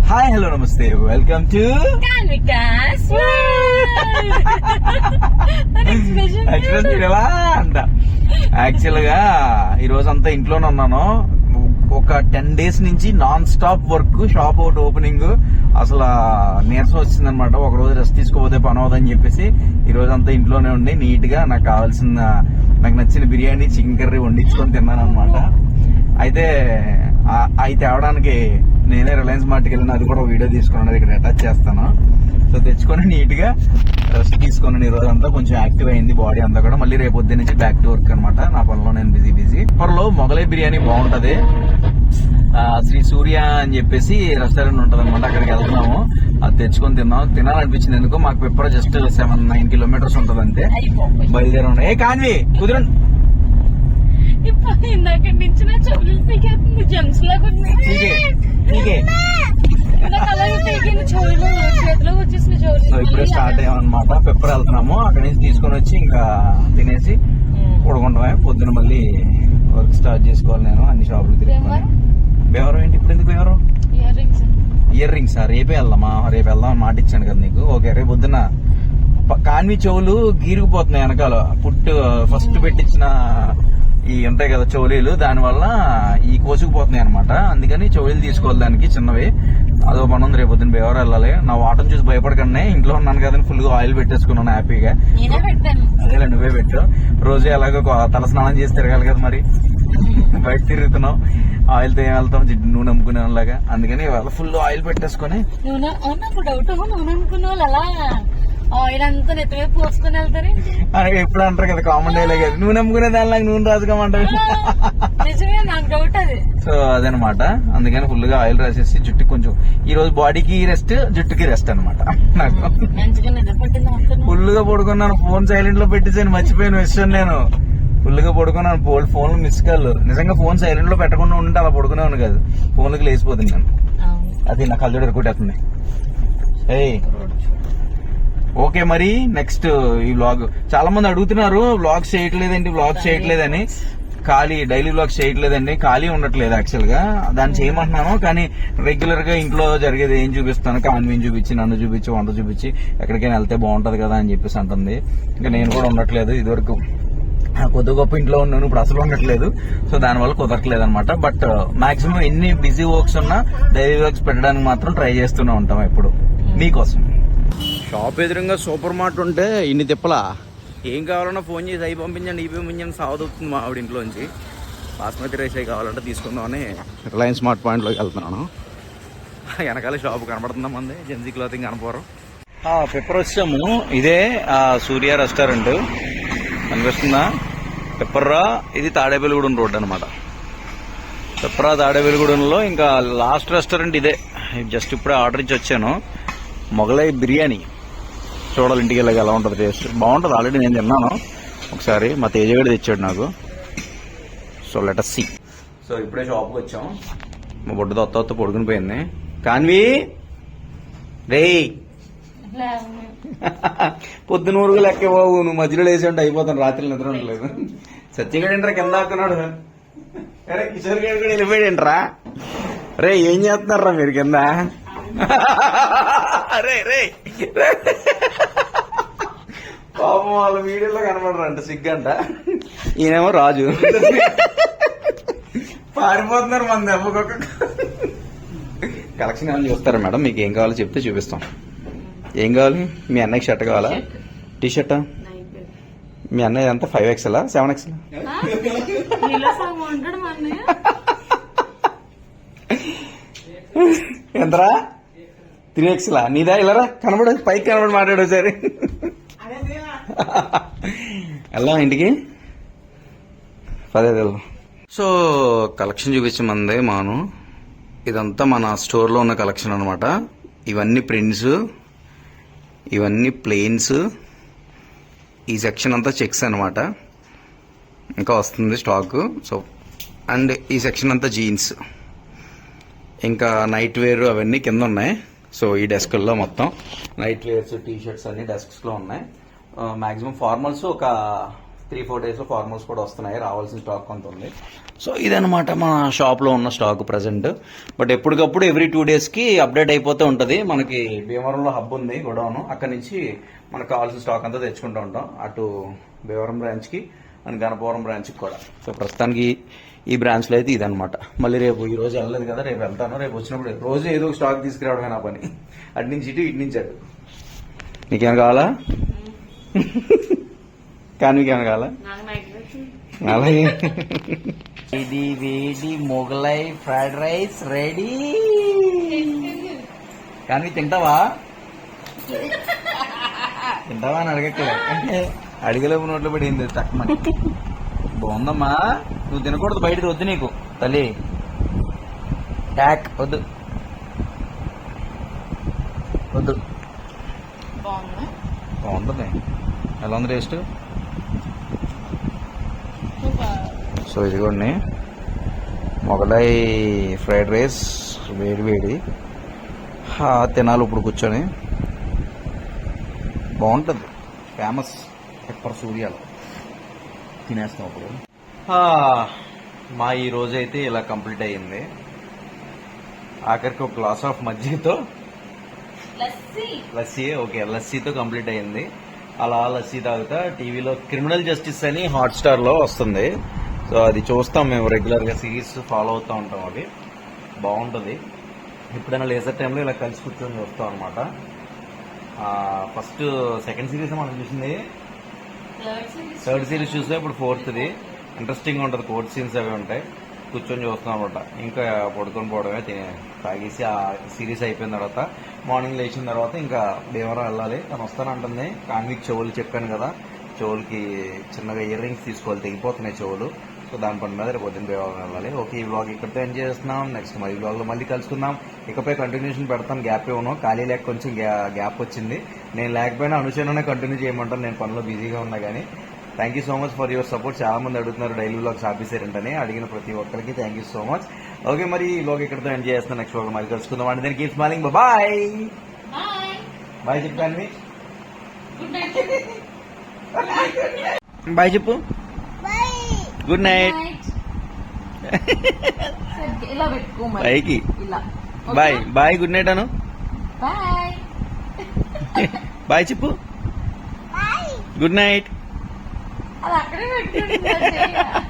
Hi hello నమస్తే welcome to express ఎలా అంట. యాక్చువల్ గా ఈ రోజు అంతా ఇంట్లోనే ఉన్నాను. ఒక 10 days నుంచి non stop work, shop out opening, అసలు నీరసం వచ్చింది అనమాట. ఒక రోజు రెస్ట్ తీసుకోపోతే పని అవదని చెప్పేసి ఈ రోజు అంతా ఇంట్లోనే ఉండి నీట్ గా నాకు నచ్చిన బిర్యానీ, చికెన్ కర్రీ వండించుకొని తిన్నాను అనమాట. అయితే అవి తేవడానికి నేనే రిలయన్స్ మార్ట్కి వెళ్ళిన, అది కూడా వీడియో తీసుకున్నాను, ఇక్కడ అటాచ్ చేస్తాను. సో తెచ్చుకొని నీట్ గా రెస్ట్ తీసుకున్నాను. ఈ రోజు అంతా కొంచెం యాక్టివ్ అయింది బాడీ అంతా కూడా. మళ్ళీ రేపు పొద్దున్న నుంచి బ్యాక్ టు వర్క్ అనమాట. నా పనిలో నేను బిజీ. త్వరలో మొగలై బిర్యానీ బాగుంటది. శ్రీ సూర్య అని చెప్పేసి రెస్టారెంట్ ఉంటది అనమాట. అక్కడికి వెళ్తున్నాము, అది తెచ్చుకొని తినాలనిపించింది. ఎందుకు మాకు పెప్పర్ జస్ట్ 7-9 kilometers ఉంటది అంతే. బయలుదేరి ఉన్నాయి. ఏ కాన్వి కుదరండి. ఇందాక నుంచి నా చెవులు పీకేస్తుంది, జెమ్స్ లాగా సో ఇప్పుడే స్టార్ట్ అయ్యామన్నమాట. పెప్పర్ వెళ్తున్నాము, అక్కడి నుంచి తీసుకొని వచ్చి ఇంకా తినేసి పడుకుంటామే. పొద్దున మళ్ళీ వర్క్ స్టార్ట్ చేసుకోవాలి. నేను అన్ని షాపులు తిరుగుతాను. బేవరం ఏంటి ఇప్పుడు? ఎందుకు బేవరం? ఇయర్ రింగ్స్ రేపే వెళ్దామా? రేపు వెళ్దామని మాట ఇచ్చాను కదా నీకు. ఓకే, రేపు పొద్దున కాన్వి చెవులు గీరుకుపోతున్నాయి వెనకాల. ఫస్ట్ పెట్టించిన ఈ ఉంటాయి కదా చౌలీలు, దాని వల్ల ఈ కోసుకుపోతున్నాయి అనమాట. అందుకని చౌలీలు తీసుకోవాలి దానికి, చిన్నవి. అదో పని ఉంది. రేపు పొద్దున బేవరం వెళ్ళాలి. నా వాటం చూసి భయపడకండి, ఇంట్లో ఉన్నాను కదా ఫుల్ గా ఆయిల్ పెట్టేసుకున్నాను హ్యాపీగా. అదేలా నువ్వే పెట్టు. రోజు ఎలాగో తల స్నానం చేసి తిరగాలి కదా, మరి బయట తిరుగుతున్నావు, ఆయిల్ తో ఏం వెళ్తాం, నూనె అమ్ముకునే వాళ్ళగా. అందుకని ఇవాళ ఫుల్ ఆయిల్ పెట్టేసుకుని. ఆయిల్ అంతా నెత్తమే పోసుకుని వెళ్తారు. ఎప్పుడు అంటారు కదా కామన్ డైలాగ్, అది నూనె అమ్ముకునే దానిలాగా నూనె రాసుకోమంటారు. నిజమే, నాకు డౌట్ అది. సో అదనమాట. అందుకని ఫుల్ గా ఆయిల్ రాసేసి జుట్టుకి కొంచెం, ఈ రోజు బాడీకి రెస్ట్, జుట్టుకి రెస్ట్ అనమాట. నాకు ఫుల్ గా పడుకున్నాను. ఫోన్ సైలెంట్ లో పెట్టేసాను, మర్చిపోయిన విషయం. నేను ఫుల్ గా పడుకున్నాను. Phone miss call. నిజంగా ఫోన్ సైలెంట్ లో పెట్టకుండా ఉంటే అలా పడుకునేవాను కాదు. ఫోన్లకి లేచిపోతుంది నేను. అది నా కళ్ళజోడు ఎరుకుంటేస్తుంది. ఓకే, మరి నెక్స్ట్ ఈ వ్లాగ్ చాలా మంది అడుగుతున్నారు, వ్లాగ్స్ చేయట్లేదని. ఖాళీ డైలీ వ్లాగ్స్ చేయట్లేదండి, ఖాళీ ఉండట్లేదు యాక్చువల్ గా. దాన్ని చేయమంటున్నాను, కానీ రెగ్యులర్ గా ఇంట్లో జరిగేది ఏం చూపిస్తాను, కాన్వీని చూపించి, నన్ను చూపించి, వంట చూపించి, ఎక్కడికైనా వెళ్తే బాగుంటది కదా అని చెప్పేసి అంటుంది. ఇంకా నేను కూడా ఉండట్లేదు. ఇదివరకు కొద్ది గొప్ప ఇంట్లో ఉన్నాను, ఇప్పుడు అసలు ఉండట్లేదు. సో దానివల్ల కుదరట్లేదు అనమాట. బట్ మాక్సిమం ఎన్ని బిజీ వర్క్స్ ఉన్నా డైలీ వర్క్స్ పెట్టడానికి మాత్రం ట్రై చేస్తూనే ఉంటాం ఎప్పుడు మీకోసం. షాప్ ఎదురుగా సూపర్ మార్ట్ ఉంటే ఇన్ని తిప్పలా. ఏం కావాలన్నా ఫోన్ చేసి అవి పంపించండి, ఇవి పంపించండి, సాగుతుంది మా ఆవిడ ఇంట్లోంచి. బాస్మతి రైస్ అవి కావాలంటే తీసుకుందామని రిలయన్స్ స్మార్ట్ పాయింట్లోకి వెళ్తున్నాను. వెనకాల షాప్ కనబడుతుందా మంది, జెన్సీ క్లాతింగ్ కనపరం. పెప్పర్ వచ్చాము. ఇదే సూర్య రెస్టారెంట్ కనిపిస్తుందా? పెప్పర్రా, ఇది తాడేపల్లిగూడెం రోడ్ అనమాట. పెప్పర్రా తాడేపల్లిగూడెంలో ఇంకా లాస్ట్ రెస్టారెంట్ ఇదే. జస్ట్ ఇప్పుడే ఆర్డర్ ఇచ్చి వచ్చాను. మొగలై బిర్యానీ చూడాలి, ఇంటికి వెళ్ళగా ఎలా ఉంటుంది టేస్ట్. బాగుంటుంది, ఆల్రెడీ నేను తిన్నాను ఒకసారి. మా తేజగడి తెచ్చాడు నాకు. So let us see. So ఇప్పుడే షాప్కి వచ్చాం. మా బొడ్డుతో ఒత్త పొడుకుని పోయింది. కాన్వి రే పొద్దున ఊరుగా లెక్క బాబు, నువ్వు మధ్యలో వేసి ఉంటే అయిపోతాను, రాత్రి నిద్ర ఉండలేదు. సత్యగడి ఏంట్రా కింద ఆకున్నాడు. అరే కిషోర్ గడి కూడా వెళ్ళిపోయాడు ఏంట్రా. రే ఏం చేస్తున్నారా మీరు కింద? రే పాపం వాళ్ళ వీడియోలో కనపడరంట, సిగ్గంట. ఈయనేమో రాజు. పారిపోతున్నారు మన దెబ్బకొక. కలెక్షన్ ఏమైనా చూస్తారా మేడం? మీకు ఏం కావాలో చెప్తే చూపిస్తాం. ఏం కావాలి? మీ అన్నయ్యకి షర్ట్ కావాలా? టీ షర్టా? మీ అన్నయ్య అంతా 5XL 7XL? ఎంతరా? 3XL? నీదా? ఇలారా కనబడు, పైకి కనబడి మాట్లాడు సరే. వెళ్దాం ఇంటికి, పదే వెళ్దాం. సో కలెక్షన్ చూపించమంది మాను. ఇదంతా మన స్టోర్లో ఉన్న కలెక్షన్ అనమాట. ఇవన్నీ ప్రింట్స్, ఇవన్నీ ప్లెయిన్స్, ఈ సెక్షన్ అంతా చెక్స్ అనమాట. ఇంకా వస్తుంది స్టాక్. సో అండ్ ఈ సెక్షన్ అంతా జీన్స్, ఇంకా నైట్ వేర్ అవన్నీ కింద ఉన్నాయి. సో ఈ డెస్క్లో మొత్తం నైట్ వేర్స్, టీ షర్ట్స్ అన్ని డెస్క్స్ లో ఉన్నాయి. మాక్సిమం ఫార్మల్స్ ఒక 3-4 days లో ఫార్మల్స్ కూడా వస్తున్నాయి, రావాల్సిన స్టాక్ కొంత ఉంది. సో ఇదనమాట మా షాప్ లో ఉన్న స్టాక్ ప్రెసెంట్. బట్ ఎప్పటికప్పుడు ఎవ్రీ 2 days కి అప్డేట్ అయిపోతూ ఉంటది. మనకి భీమవరంలో హబ్ ఉంది గోడౌన్, అక్కడ నుంచి మనకు కావాల్సిన స్టాక్ అంతా తెచ్చుకుంటూ ఉంటాం, అటు భీమవరం బ్రాంచ్ కి అండ్ గణపవరం బ్రాంచ్ కి కూడా. సో ప్రస్తుతానికి ఈ బ్రాంచ్ లో అయితే ఇదనమాట. మళ్ళీ రేపు ఈ రోజు వెళ్ళలేదు కదా, రేపు వెళ్తాను. రేపు వచ్చినప్పుడు రోజు ఏదో ఒక స్టాక్ తీసుకురావడమే నా పని, అటు నుంచి ఇటు, ఇటు నుంచి అటు. నీకేమైనా కావాలా? కానీ మీకేమైనా కావాలా? అలాగే ఇది వేడి మొగలై ఫ్రైడ్ రైస్ రెడీ. కానీ తింటావా తింటావా అని అడగట్లే, అడిగలేపు నోట్లో పడింది తక్కువ. బాగుందమ్మా, నువ్వు తినకూడదు, బయటది వద్దు నీకు తల్లి, ట్యాక్ వద్దు వద్దు. బాగుంటుంది. ఎలా ఉంది టేస్ట్? సో ఇదిగోండి మొగలై ఫ్రైడ్ రైస్ వేడి వేడి తినాలి ఇప్పుడు కూర్చొని, బాగుంటుంది. ఫేమస్ పెప్పర్ సూర్యాలు తినేస్తాం అప్పుడు. మా ఈ రోజు అయితే ఇలా కంప్లీట్ అయ్యింది. ఆఖరికి ఒక గ్లాస్ ఆఫ్ మజ్జిగతో లస్సీ, ఓకే లస్సీతో కంప్లీట్ అయ్యింది. అలా లస్సీ తాగుతా టీవీలో క్రిమినల్ జస్టిస్ అని హాట్స్టార్ లో వస్తుంది. సో అది చూస్తాం మేము రెగ్యులర్ గా, సిరీస్ ఫాలో అవుతూ ఉంటాం. అది బాగుంటుంది. ఎప్పుడైనా లేజర్ టైంలో ఇలా కలిసి కూర్చొని చూస్తాం అనమాట. ఫస్ట్ సెకండ్ సిరీస్ మనం చూసింది, థర్డ్ సిరీస్ చూస్తే ఇప్పుడు ఫోర్త్ది. ఇంట్రెస్టింగ్ ఉంటుంది, కోర్ట్ సీన్స్ అవి ఉంటాయి, కూర్చొని చూస్తాం అనమాట. ఇంకా పడుకొని పోవడమే, తాగేసి ఆ సిరీస్ అయిపోయిన తర్వాత మార్నింగ్ లేచిన తర్వాత ఇంకా భీమవరం వెళ్ళాలి. తను వస్తానంటుంది. కాన్విక్ చెవులు చెప్పాను కదా, చెవులకి చిన్నగా ఇయర్ రింగ్స్ తీసుకోవాలి, తెగిపోతున్నాయి చెవులు. సో దాని పని మీద రేపు పొద్దున్న భీమవరం వెళ్ళాలి. ఓకే, ఈ వ్లాగ్ ఇక్కడితో ఎంజాయ్ చేస్తున్నాం. నెక్స్ట్ మరి వ్లాగ్ లో మళ్ళీ కలుసుకుందాం. ఇకపై కంటిన్యూషన్ పెడతాం, గ్యాప్ ఇవ్వను. ఖాళీ లేక కొంచెం గ్యాప్ వచ్చింది. నేను లేకపోయినా అనుచననే కంటిన్యూ చేయమంటాను, నేను పనిలో బిజీగా ఉన్నా కానీ. Thank you so much for your support. చాలా మంది అడుగుతున్నారు డైలీ వ్లాగ్స్ ఆపేసారంటని, అడిగిన ప్రతి ఒక్కరికి thank you so much. Okay, మరి ఈ వ్లాగ్ ఇక్కడితో ఎంజాయ్ చేస్తాను. నెక్స్ట్ వ్లాగ్ మరి కలుసుకుందాం. And then keep smiling. Bye bye చెప్పాను. బాయ్ చెప్పు. Good night. ఇలా పెట్టుకో బాయ్కి ఇలా. బాయ్ బాయ్, గుడ్ నైట్ అను. బాయ్ బాయ్ చెప్పు. Good night. అది అక్కడే పెట్టుకుంటుంది.